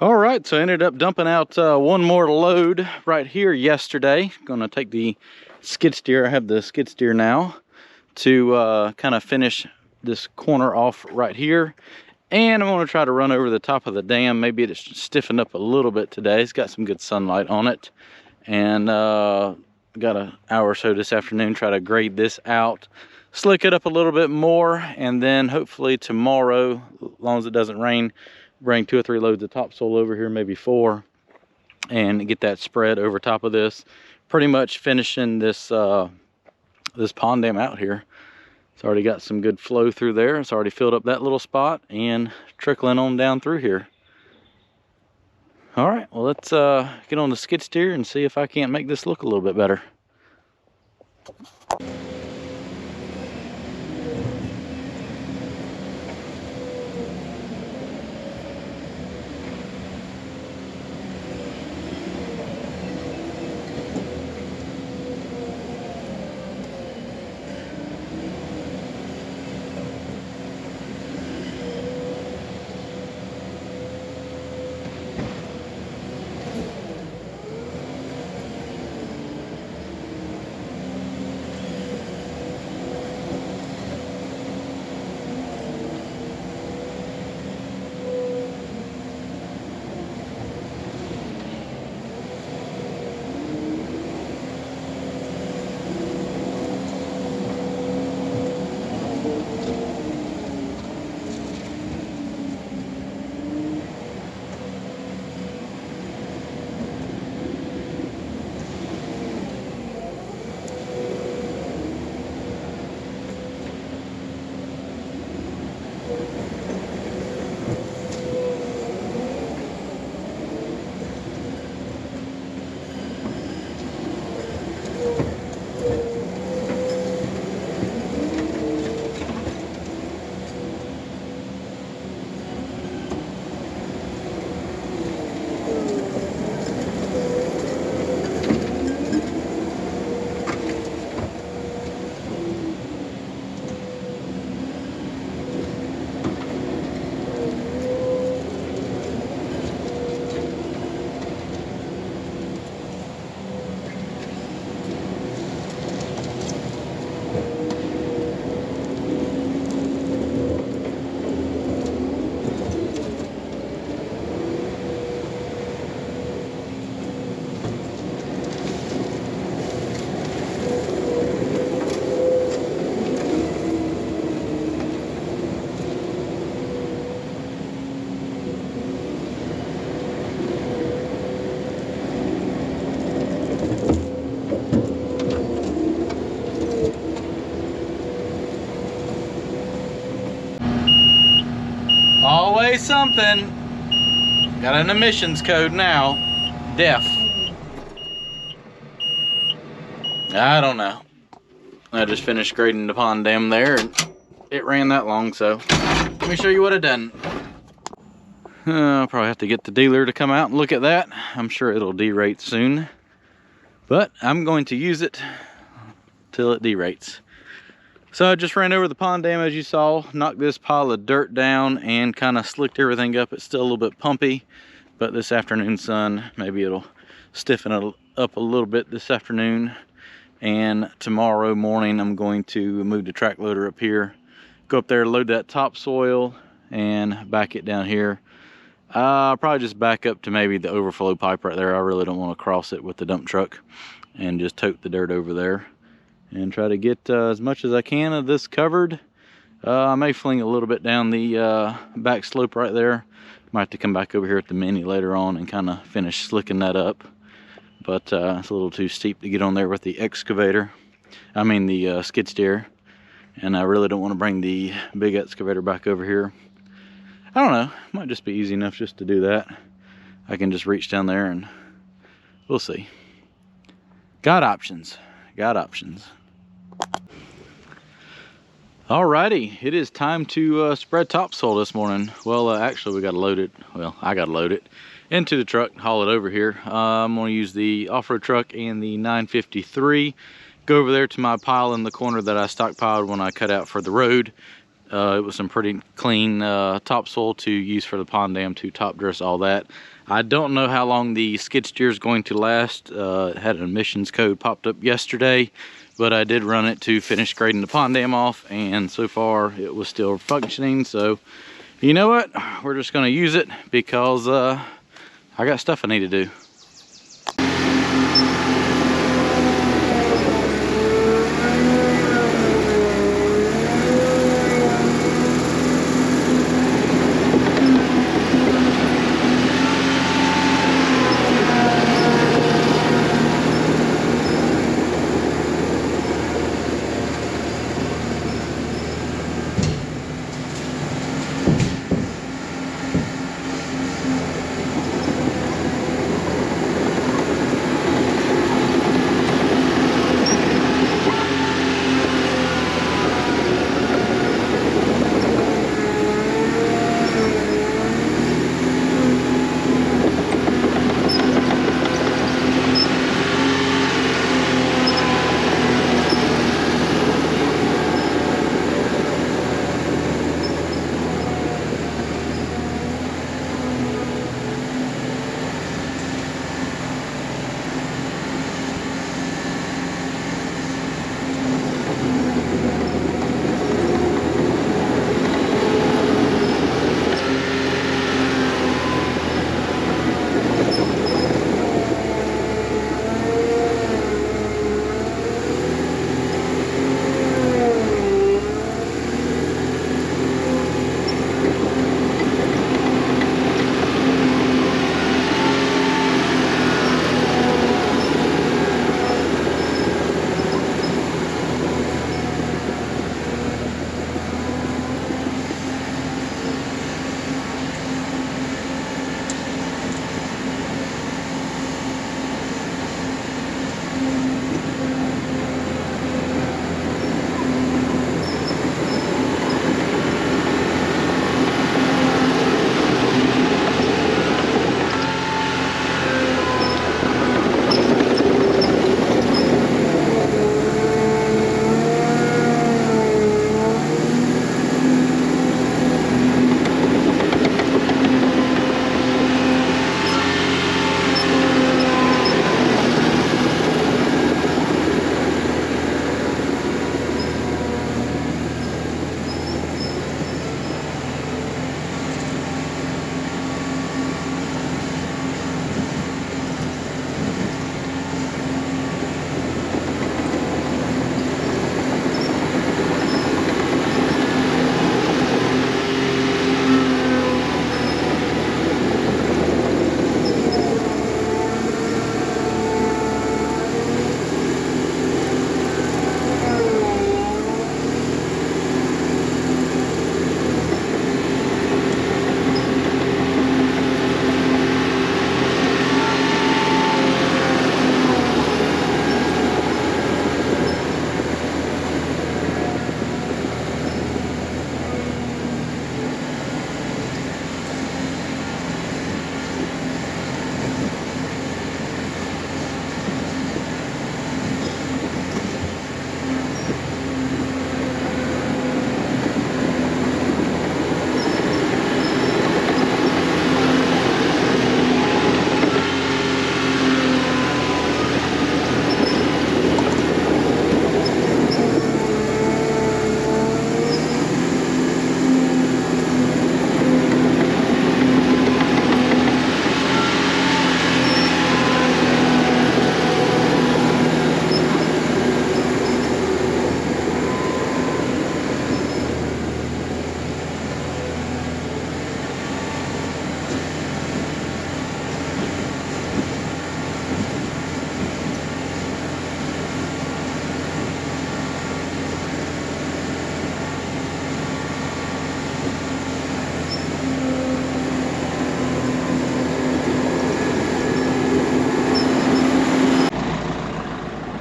All right, so I ended up dumping out one more load right here yesterday. Gonna take the skid steer, I have the skid steer now, to kind of finish this corner off right here. And I'm gonna try to run over the top of the dam. Maybe it's stiffened up a little bit today. It's got some good sunlight on it. And got an hour or so this afternoon, try to grade this out, slick it up a little bit more, and then hopefully tomorrow, as long as it doesn't rain, bring 2 or 3 loads of topsoil over here, maybe 4, and get that spread over top of this. Pretty much finishing this this pond dam out here. It's already got some good flow through there. It's already filled up that little spot and trickling on down through here. All right, well, let's get on the skid steer and see if I can't make this look a little bit better. Always something. Got an emissions code now. DEF. I don't know. I just finished grading the pond dam there and it ran that long, so let me show you what I done. I'll probably have to get the dealer to come out and look at that. I'm sure it'll derate soon, but I'm going to use it till it derates. So I just ran over the pond dam, as you saw, knocked this pile of dirt down and kind of slicked everything up. It's still a little bit pumpy, but this afternoon sun, maybe it'll stiffen it up a little bit this afternoon. And tomorrow morning, I'm going to move the track loader up here, go up there, load that topsoil, and back it down here. I'll probably just back up to maybe the overflow pipe right there. I really don't want to cross it with the dump truck, and just tote the dirt over there and try to get as much as I can of this covered. I may fling a little bit down the back slope right there. Might have to come back over here at the mini later on and kind of finish slicking that up. But it's a little too steep to get on there with the excavator. I mean the skid steer. And I really don't want to bring the big excavator back over here. I don't know, might just be easy enough just to do that. I can just reach down there and we'll see. Got options, got options. Alrighty, it is time to spread topsoil this morning. Well, actually we gotta load it, well, I gotta load it into the truck, haul it over here. I'm gonna use the off-road truck and the 953, go over there to my pile in the corner that I stockpiled when I cut out for the road, It was some pretty clean topsoil to use for the pond dam to top dress all that. I don't know how long the skid steer is going to last. It had an emissions code popped up yesterday, but I did run it to finish grading the pond dam off, and so far it was still functioning. So you know what, we're just going to use it because I got stuff I need to do.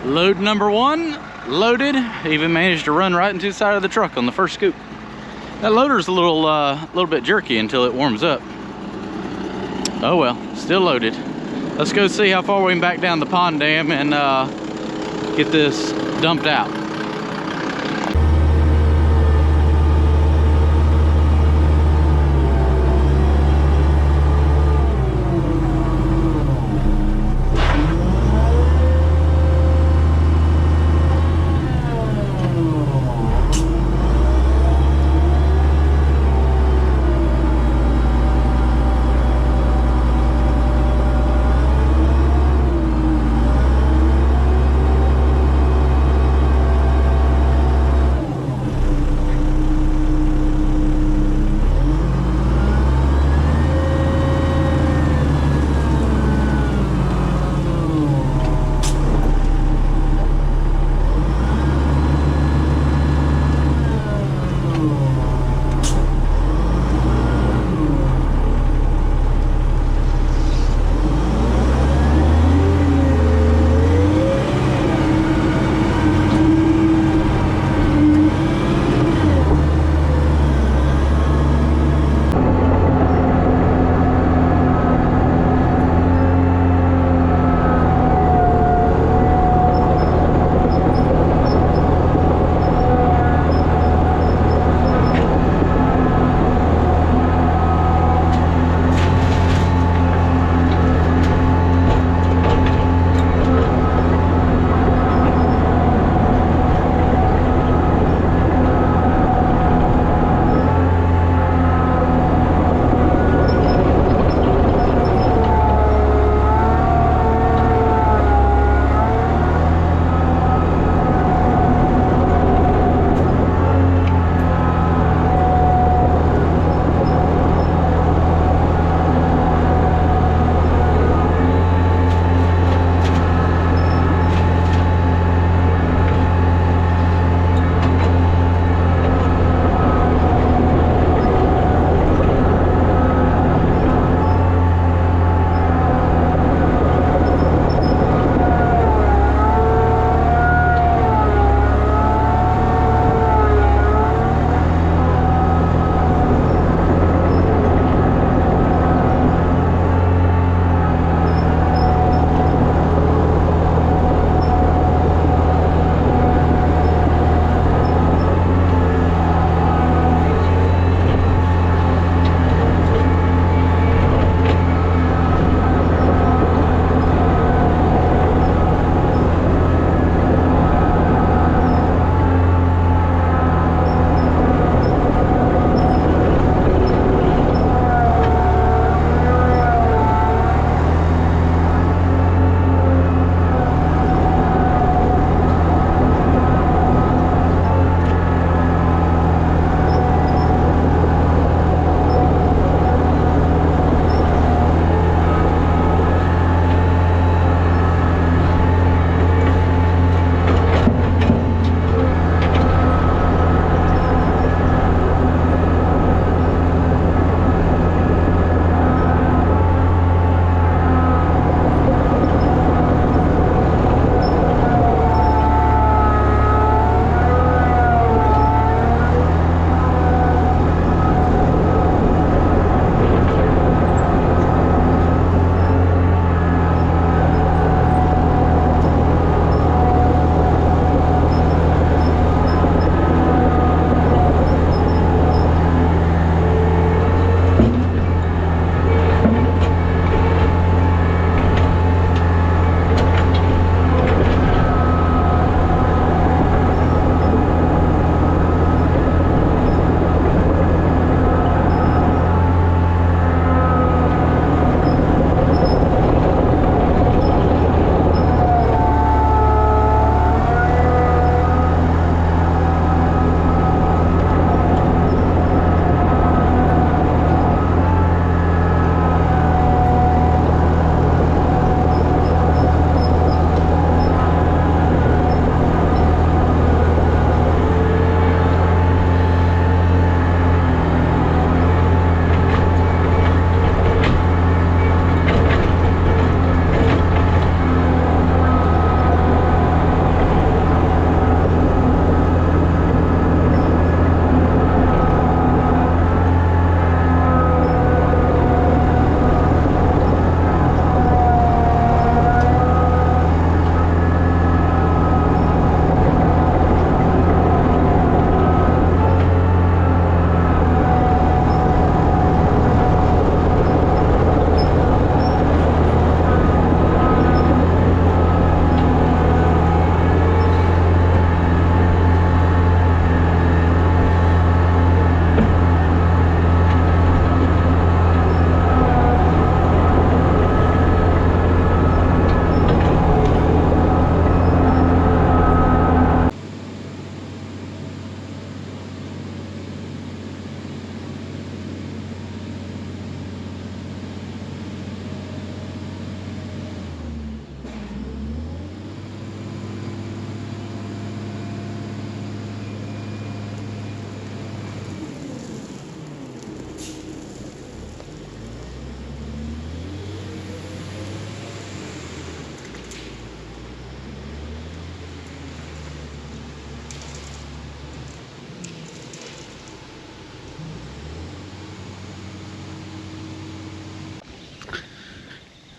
Load number one, loaded. Even managed to run right into the side of the truck on the first scoop. That loader's a little bit jerky until it warms up. Oh well, still loaded. Let's go see how far we can back down the pond dam and get this dumped out.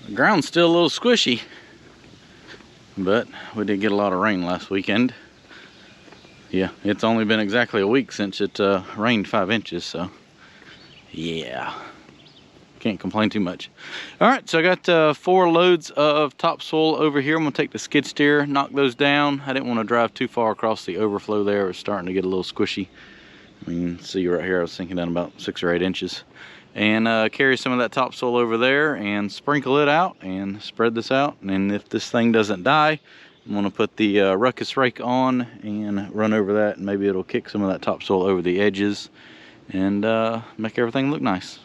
The ground's still a little squishy, but we did get a lot of rain last weekend. Yeah, it's only been exactly a week since it rained 5 inches, so yeah, can't complain too much. All right, so I got 4 loads of topsoil over here. I'm gonna take the skid steer, knock those down. I didn't want to drive too far across the overflow there. It was starting to get a little squishy. I mean, see right here, I was sinking down about 6 or 8 inches. And carry some of that topsoil over there and sprinkle it out and spread this out. And if this thing doesn't die, I'm gonna put the ruckus rake on and run over that, and maybe it'll kick some of that topsoil over the edges and make everything look nice.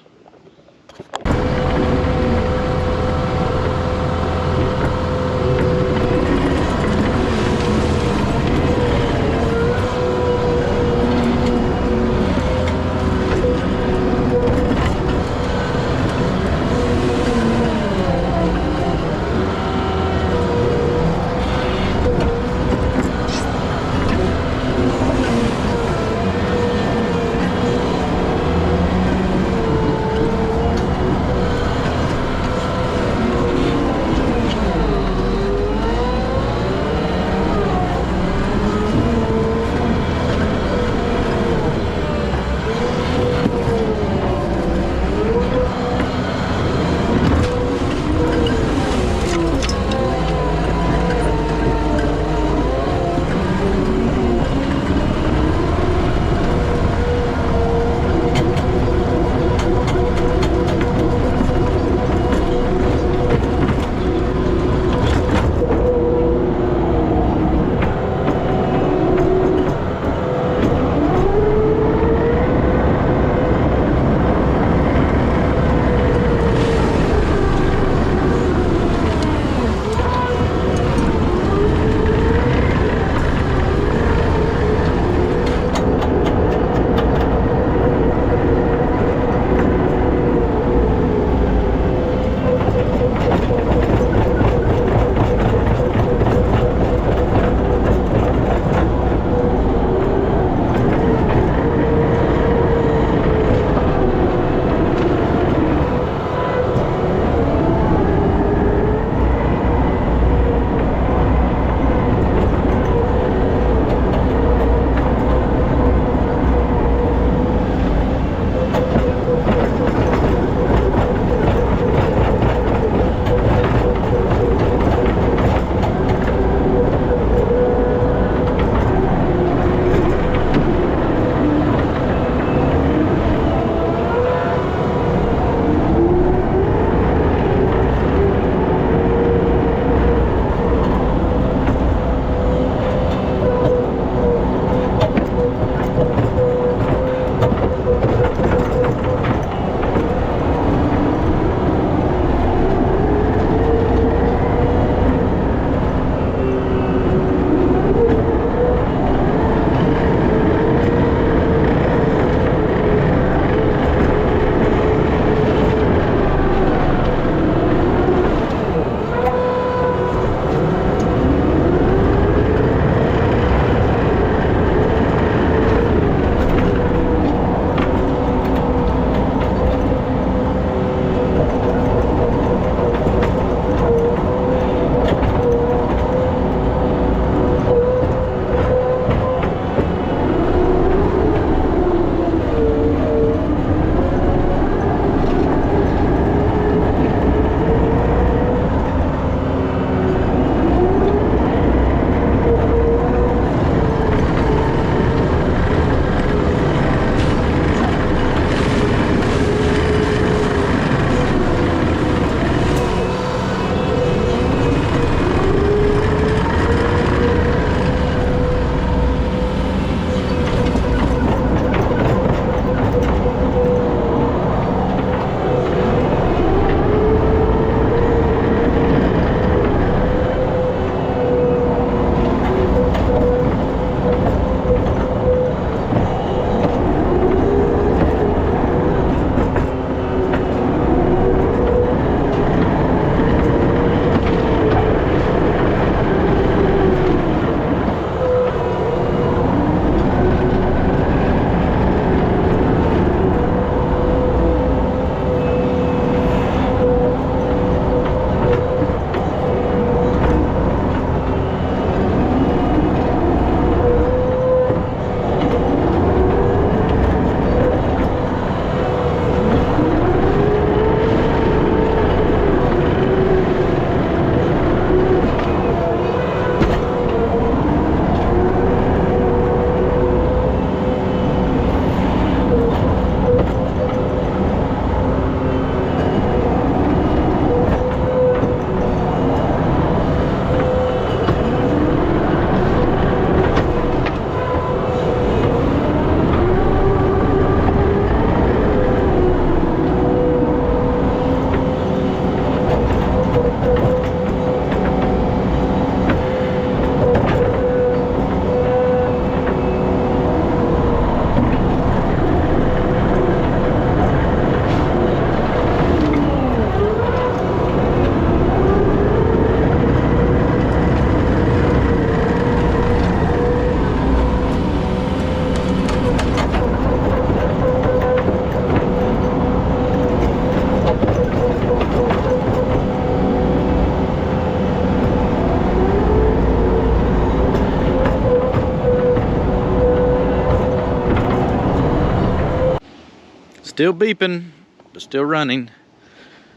Still beeping, but still running.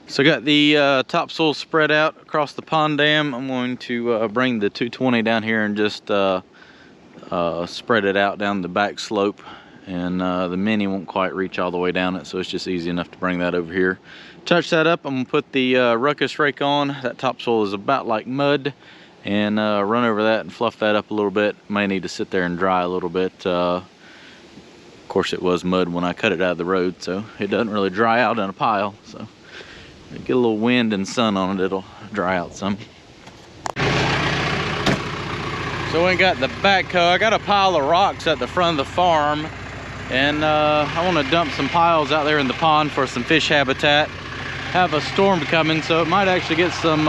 So I got the topsoil spread out across the pond dam. I'm going to bring the 220 down here and just spread it out down the back slope. And the mini won't quite reach all the way down it, so it's just easy enough to bring that over here. Touch that up, I'm gonna put the ruckus rake on. That topsoil is about like mud, and run over that and fluff that up a little bit. May need to sit there and dry a little bit. Of course it was mud when I cut it out of the road, so it doesn't really dry out in a pile. So get a little wind and sun on it, it'll dry out some. So we got the backhoe. I got a pile of rocks at the front of the farm, and I want to dump some piles out there in the pond for some fish habitat. Have a storm coming, so it might actually get some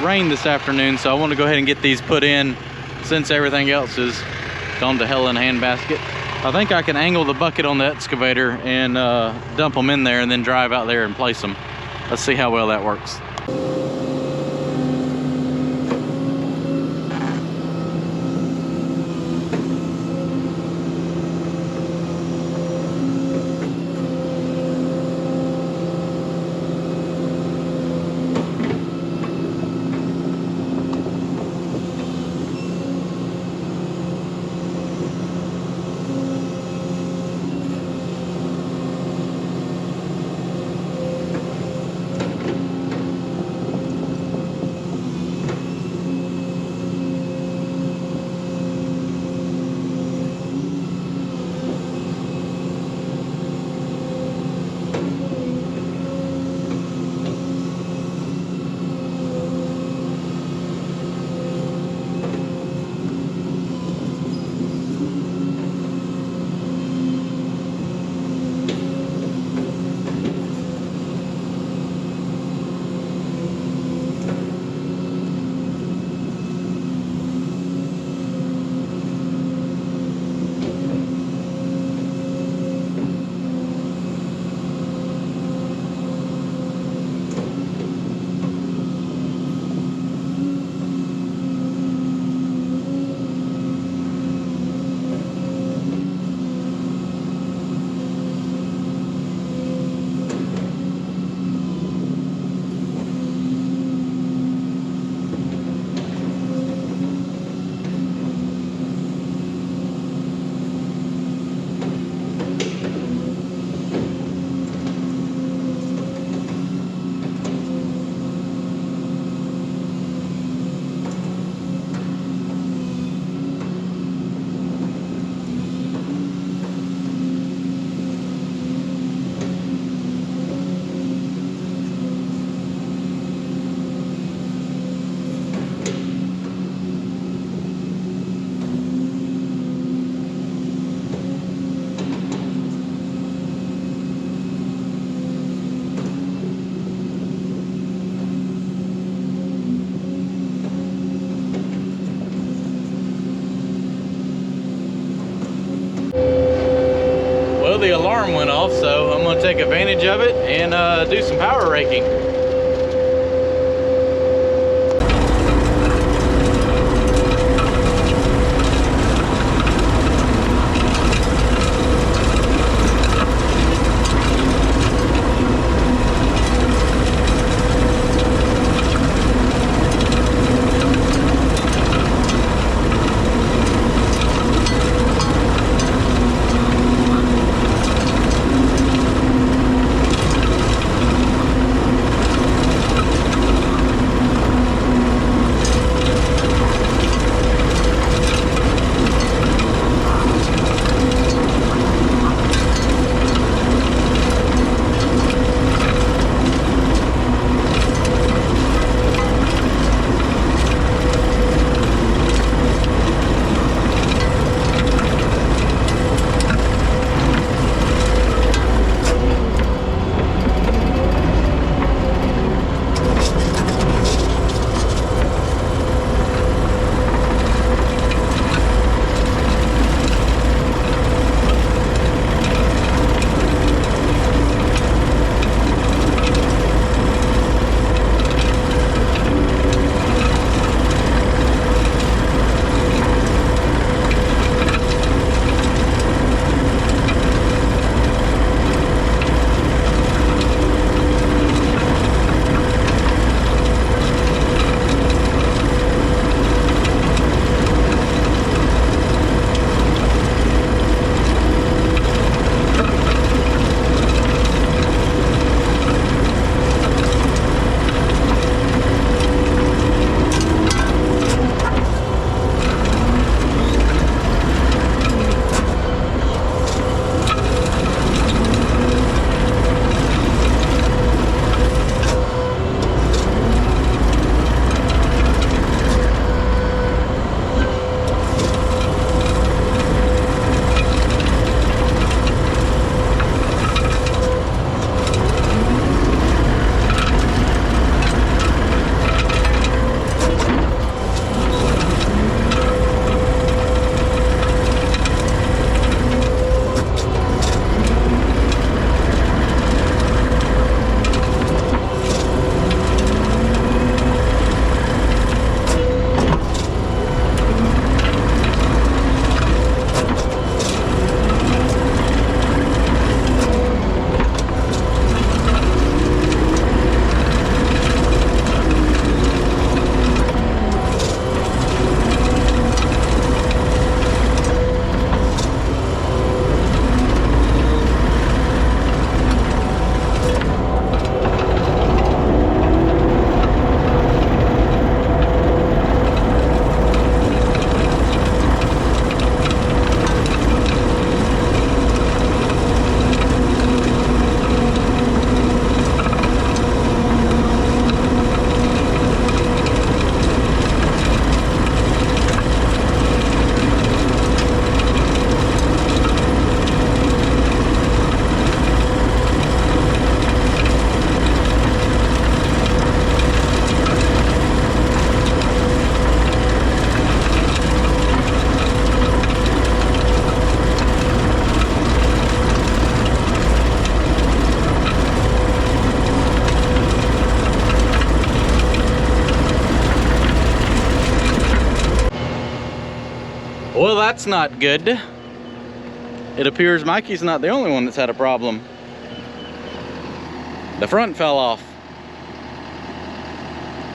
rain this afternoon, so I want to go ahead and get these put in since everything else is gone to hell in a handbasket. I think I can angle the bucket on the excavator and dump them in there and then drive out there and place them. Let's see how well that works. The alarm went off, so I'm going to take advantage of it and do some power raking. that's not good. It appears Mikey's not the only one that's had a problem. The front fell off.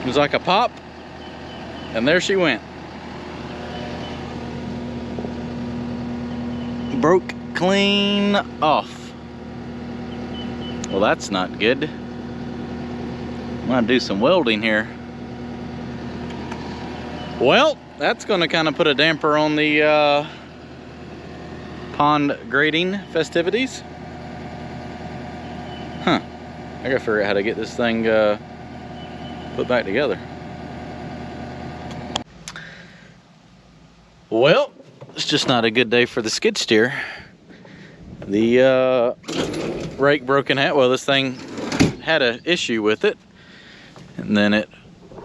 It was like a pop, and there she went. Broke clean off. Well, that's not good. I'm gonna do some welding here. Well, that's gonna kind of put a damper on the pond grading festivities. Huh. I gotta figure out how to get this thing put back together. Well, it's just not a good day for the skid steer. The rake broke in half. Well, this thing had an issue with it, and then it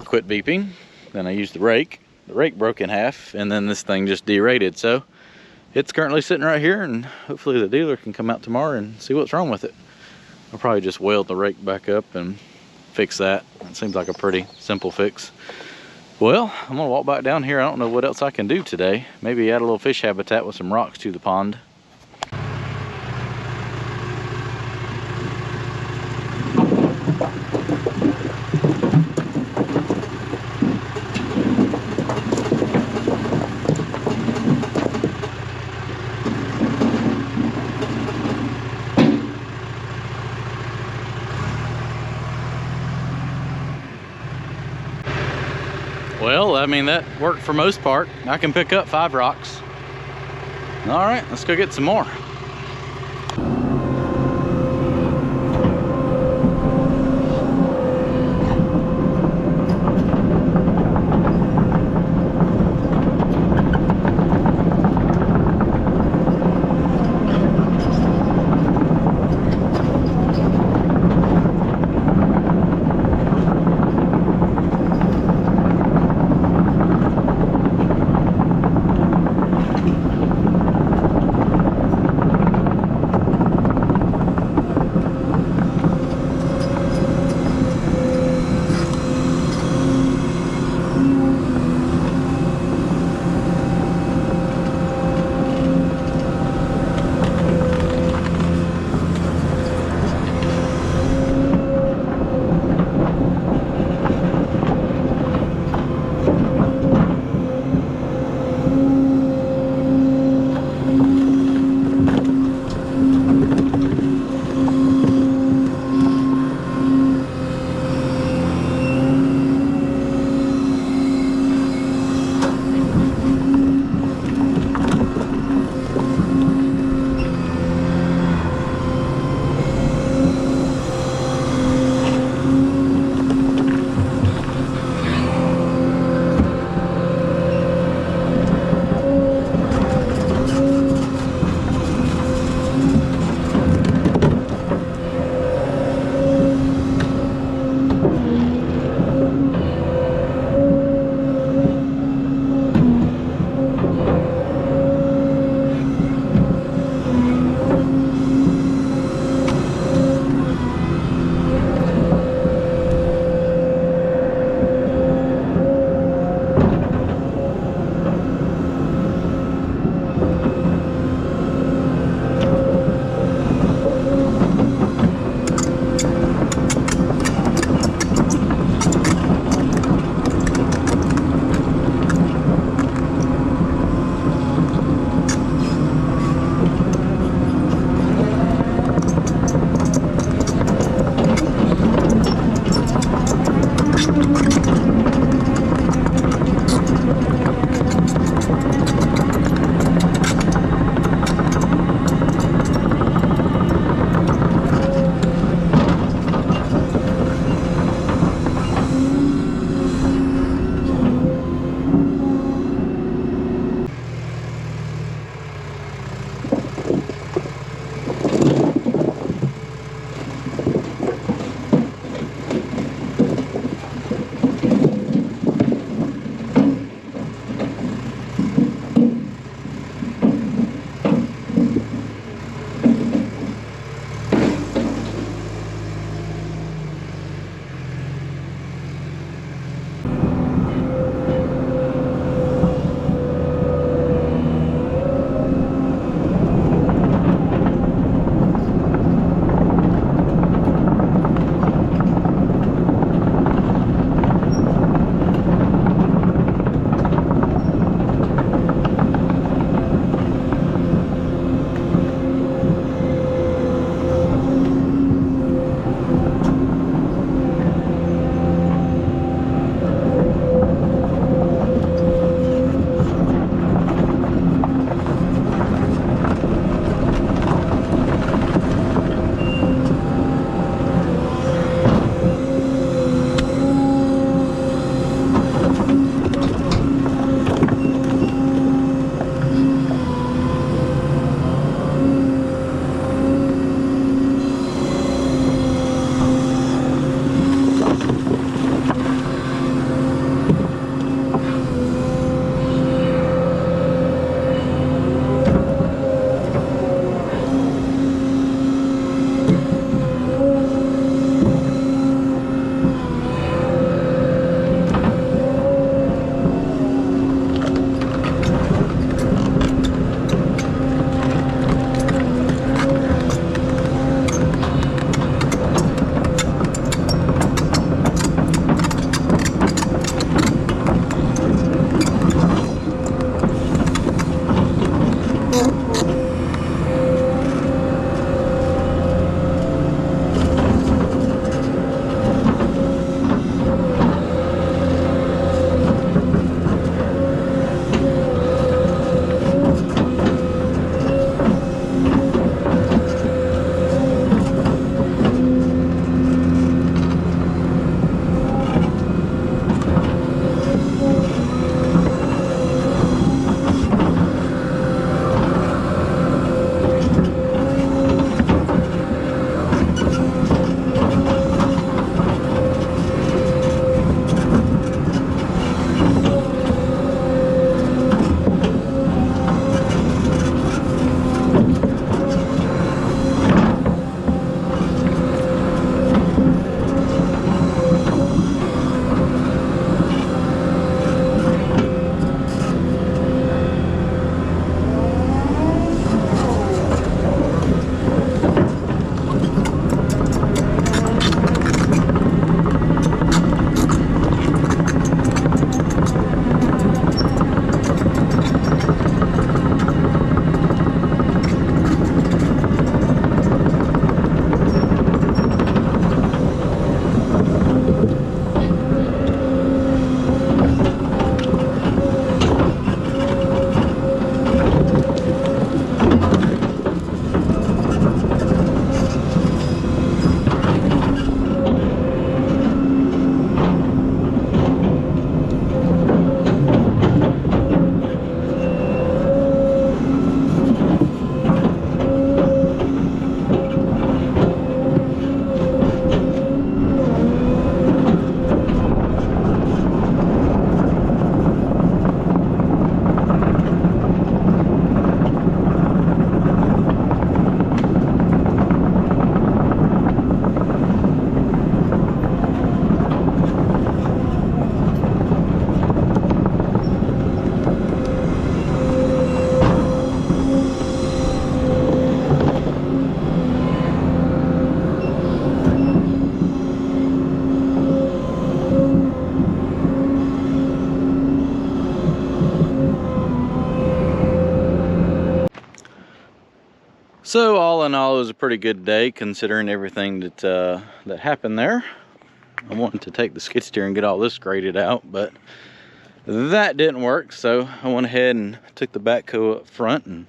quit beeping. Then I used the rake broke in half, and then this thing just derated. So it's currently sitting right here, and hopefully the dealer can come out tomorrow and see what's wrong with it. I'll probably just weld the rake back up and fix that. It seems like a pretty simple fix. Well, I'm gonna walk back down here. I don't know what else I can do today. Maybe add a little fish habitat with some rocks to the pond. Well, I mean, that worked for most part. I can pick up 5 rocks. All right, let's go get some more. So all in all, it was a pretty good day considering everything that happened there. I wanted to take the skid steer and get all this graded out, but that didn't work. So I went ahead and took the backhoe up front and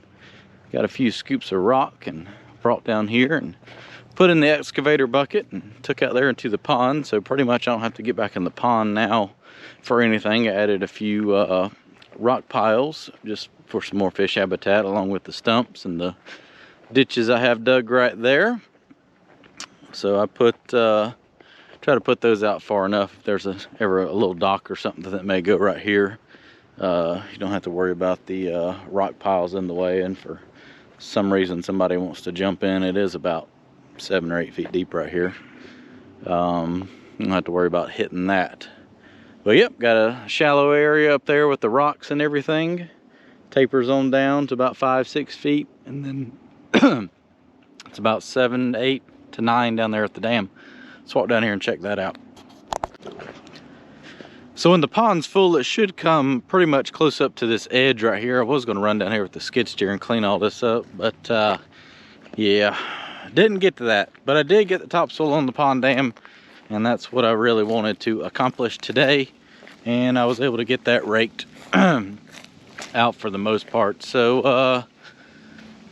got a few scoops of rock and brought down here and put in the excavator bucket and took out there into the pond. So pretty much I don't have to get back in the pond now for anything. I added a few rock piles just for some more fish habitat, along with the stumps and the ditches I have dug right there. So I try to put those out far enough if there's ever a little dock or something that may go right here. You don't have to worry about the rock piles in the way, and for some reason somebody wants to jump in, it is about 7 or 8 feet deep right here. You don't have to worry about hitting that. But yep, got a shallow area up there with the rocks and everything. Tapers on down to about 5-6 feet, and then it's about 7, 8 to 9 down there at the dam. Let's walk down here and check that out. So when the pond's full, it should come pretty much close up to this edge right here. I was going to run down here with the skid steer and clean all this up, but yeah, didn't get to that. But I did get the topsoil on the pond dam, and that's what I really wanted to accomplish today. And I was able to get that raked out for the most part. So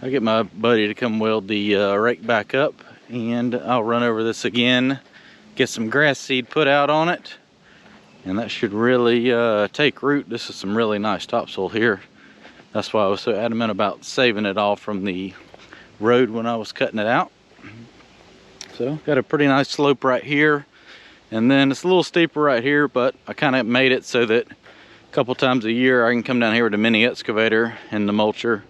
I get my buddy to come weld the rake back up, and I'll run over this again, get some grass seed put out on it, and that should really take root. This is some really nice topsoil here. That's why I was so adamant about saving it all from the road when I was cutting it out. So got a pretty nice slope right here, and then it's a little steeper right here, but I kind of made it so that a couple times a year I can come down here with a mini excavator and the mulcher,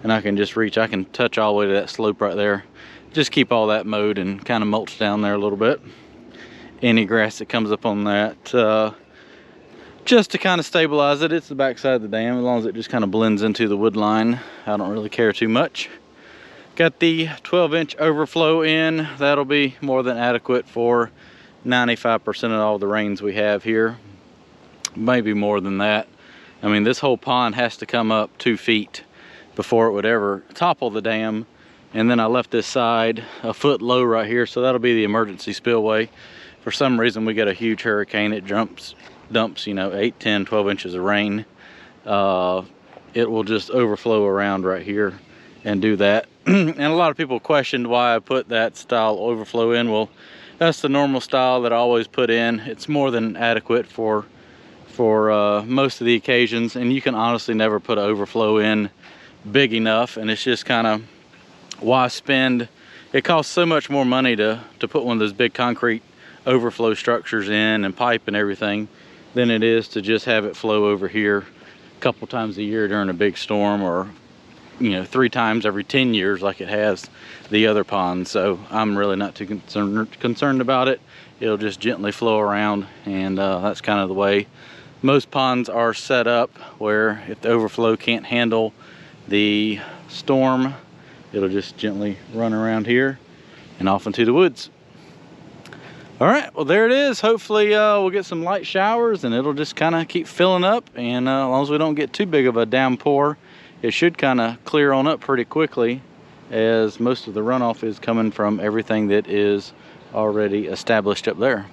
and I can just reach, I can touch all the way to that slope right there. Just keep all that mowed and kind of mulch down there a little bit. Any grass that comes up on that, just to kind of stabilize it. It's the backside of the dam. As long as it just kind of blends into the wood line, I don't really care too much. Got the 12-inch overflow in. That'll be more than adequate for 95% of all the rains we have here. Maybe more than that. I mean, this whole pond has to come up 2 feet before it would ever topple the dam. And then I left this side a foot low right here, so that'll be the emergency spillway. For some reason we get a huge hurricane, it dumps, you know, 8, 10, 12 inches of rain. It will just overflow around right here and do that. And a lot of people questioned why I put that style overflow in. Well, that's the normal style that I always put in. It's more than adequate for most of the occasions, and you can honestly never put an overflow in big enough, and it's just kind of why spend. It costs so much more money to put one of those big concrete overflow structures in and pipe and everything than it is to just have it flow over here a couple times a year during a big storm, or, you know, 3 times every 10 years like it has the other ponds. So I'm really not too concerned about it. It'll just gently flow around, and that's kind of the way most ponds are set up, where if the overflow can't handle the storm, it'll just gently run around here and off into the woods. All right, well, there it is. Hopefully we'll get some light showers and it'll just kind of keep filling up, and as long as we don't get too big of a downpour, it should kind of clear on up pretty quickly, as most of the runoff is coming from everything that is already established up there.